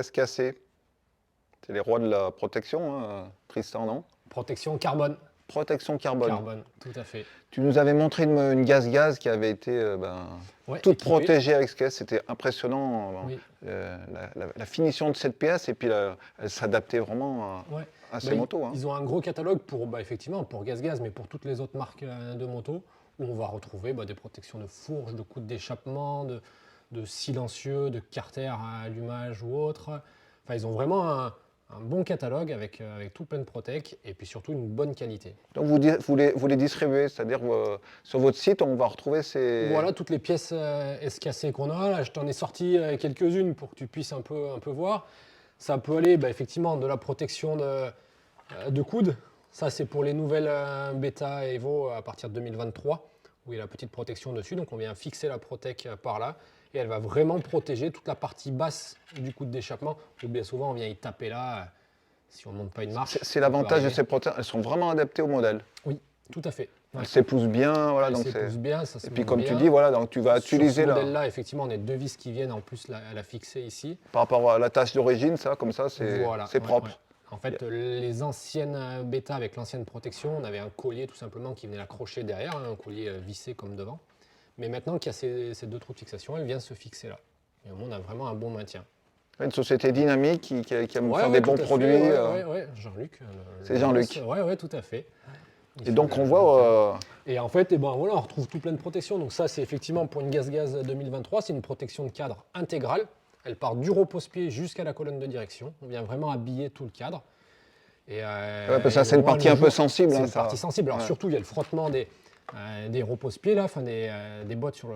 SKC. C'est les rois de la protection, hein, Tristan, non? Protection carbone. Protection carbone. Carbone, tout à fait. Tu nous avais montré une gaz-gaz qui avait été Ouais, toute équipée. protégée avec SKC. C'était impressionnant, Oui. la finition de cette pièce, et puis elle s'adaptait vraiment Ouais. à ces motos. Hein. Ils ont un gros catalogue pour, effectivement, pour GazGaz, mais pour toutes les autres marques de motos, où on va retrouver des protections de fourche, de coudes d'échappement, de silencieux, de carter à allumage ou autre. Enfin, ils ont vraiment un bon catalogue avec tout plein de protec et puis surtout une bonne qualité. Donc vous les distribuez, c'est-à-dire sur votre site, on va retrouver ces... Voilà toutes les pièces SKC qu'on a. Là, je t'en ai sorti quelques-unes pour que tu puisses un peu voir. Ça peut aller effectivement de la protection de coude. Ça, c'est pour les nouvelles Beta Evo à partir de 2023, où il y a la petite protection dessus. Donc on vient fixer la protec par là. Et elle va vraiment protéger toute la partie basse du coude d'échappement. Bien souvent, on vient y taper là, si on ne monte pas une marche. C'est l'avantage de ces protections, elles sont vraiment adaptées au modèle. Oui, tout à fait. Ouais. Elles s'épousent bien, voilà. Elles s'épousent bien, ça se Et puis monte comme bien. tu dis, voilà, donc tu vas utiliser Sur ce modèle-là, effectivement, on a deux vis qui viennent en plus la fixer ici. Par rapport à la tâche d'origine, ça, comme ça, c'est propre. Ouais. En fait, les anciennes Beta avec l'ancienne protection, on avait un collier tout simplement qui venait l'accrocher derrière, un collier vissé comme devant. Mais maintenant qu'il y a ces deux trous de fixation, elle vient se fixer là. Et au moins, on a vraiment un bon maintien. Une société dynamique qui aime faire des bons produits. Oui, Jean-Luc. C'est Jean-Luc. Oui, tout à fait. Et donc on voit... Et en fait, voilà, on retrouve tout plein de protections. Donc ça, c'est effectivement pour une GazGaz 2023, c'est une protection de cadre intégrale. Elle part du repose-pied jusqu'à la colonne de direction. On vient vraiment habiller tout le cadre. Et, parce que ça, c'est une partie un peu sensible. C'est une partie sensible. Alors surtout, il y a le frottement des repose-pieds, là, des bottes sur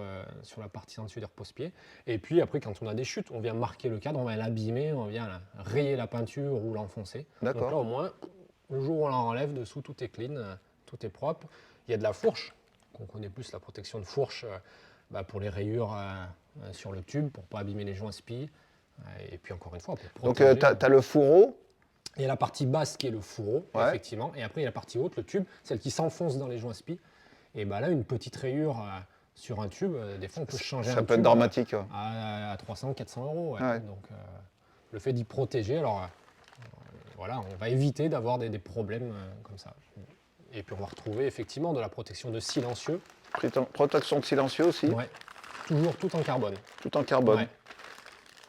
la partie en dessus des repose-pieds. Et puis après, quand on a des chutes, on vient marquer le cadre, on vient l'abîmer, on vient rayer la peinture ou l'enfoncer. Donc là, au moins, le jour où on l'enlève, dessous, tout est clean, tout est propre. Il y a de la fourche, qu'on connaît plus la protection de fourche pour les rayures sur le tube, pour ne pas abîmer les joints spi. Et puis encore une fois, pour protéger. Donc tu as le fourreau. Il y a la partie basse qui est le fourreau, effectivement. Et après, il y a la partie haute, le tube, celle qui s'enfonce dans les joints spi. Et là, une petite rayure sur un tube, des fois, on peut changer un tube. Ça peut être dramatique. À 300, 400 euros. Ouais. Donc, le fait d'y protéger, alors voilà, on va éviter d'avoir des problèmes comme ça. Et puis, on va retrouver effectivement de la protection de silencieux. Protection de silencieux aussi. Ouais. Toujours tout en carbone. Tout en carbone. Ouais.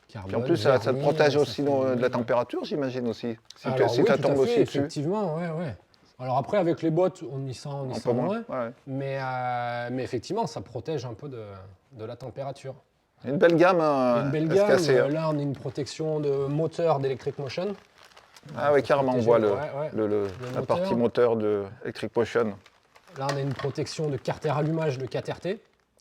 Carbone, et en plus, ça te protège aussi de la température, j'imagine aussi. Si ça tombe aussi dessus. Effectivement, ouais. Alors après, avec les bottes, on y sent moins. Ouais. Mais effectivement, ça protège un peu de la température. Une belle gamme. Une belle gamme. Là, on a une protection de moteur d'Electric Motion. Ah oui, carrément, on voit la partie moteur de Electric Motion. Là, on a une protection de carter allumage de KTRT.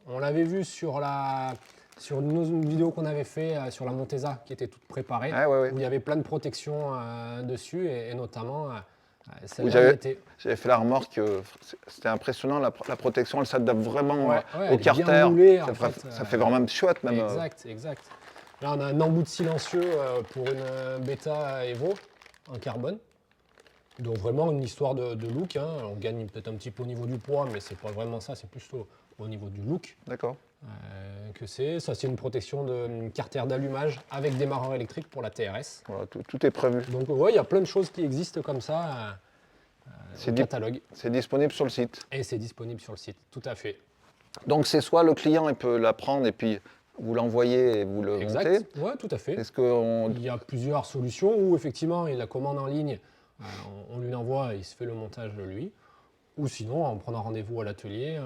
On l'avait vu sur une vidéo qu'on avait fait sur la Montesa qui était toute préparée, où il y avait plein de protections dessus, et notamment celle-là. J'avais fait la remarque, c'était impressionnant, la protection, elle s'adapte vraiment au carter. Bien moulée, ça fait vraiment chouette même. Exact. Là, on a un embout de silencieux pour une Beta Evo en carbone. Donc vraiment une histoire de look. Hein. On gagne peut-être un petit peu au niveau du poids, mais c'est pas vraiment ça, c'est plutôt au niveau du look. D'accord. Ça, c'est une protection de carter d'allumage avec démarreur électrique pour la TRS. Voilà, tout est prévu. Donc il y a plein de choses qui existent comme ça au catalogue. C'est disponible sur le site. Et c'est disponible sur le site, tout à fait. Donc c'est soit le client il peut la prendre et puis vous l'envoyez et vous le montez. Oui, tout à fait. Il y a plusieurs solutions où effectivement il la commande en ligne, on lui l'envoie et il se fait le montage lui. Ou sinon, en prenant rendez-vous à l'atelier,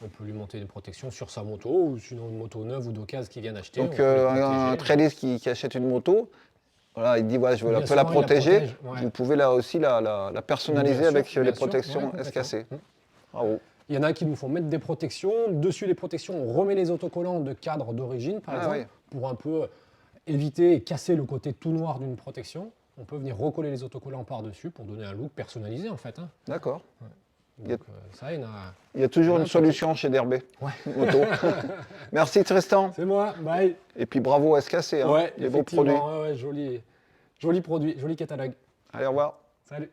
on peut lui monter des protections sur sa moto, ou sinon une moto neuve ou d'occasion qu'il vient d'acheter. Donc un tradiste qui achète une moto, voilà, il dit je veux un peu la protéger. Vous pouvez là aussi la personnaliser avec les protections SKC. Bravo. Il y en a qui nous font mettre des protections. Dessus les protections, on remet les autocollants de cadre d'origine, par exemple, pour un peu éviter et casser le côté tout noir d'une protection. On peut venir recoller les autocollants par-dessus pour donner un look personnalisé en fait. Hein. D'accord. Donc, il y a toujours une solution chez DRB. Moto. Merci Tristan. C'est moi, bye. Et puis bravo à SKC, les beaux produits. Joli produit, joli catalogue. Allez, au revoir. Salut.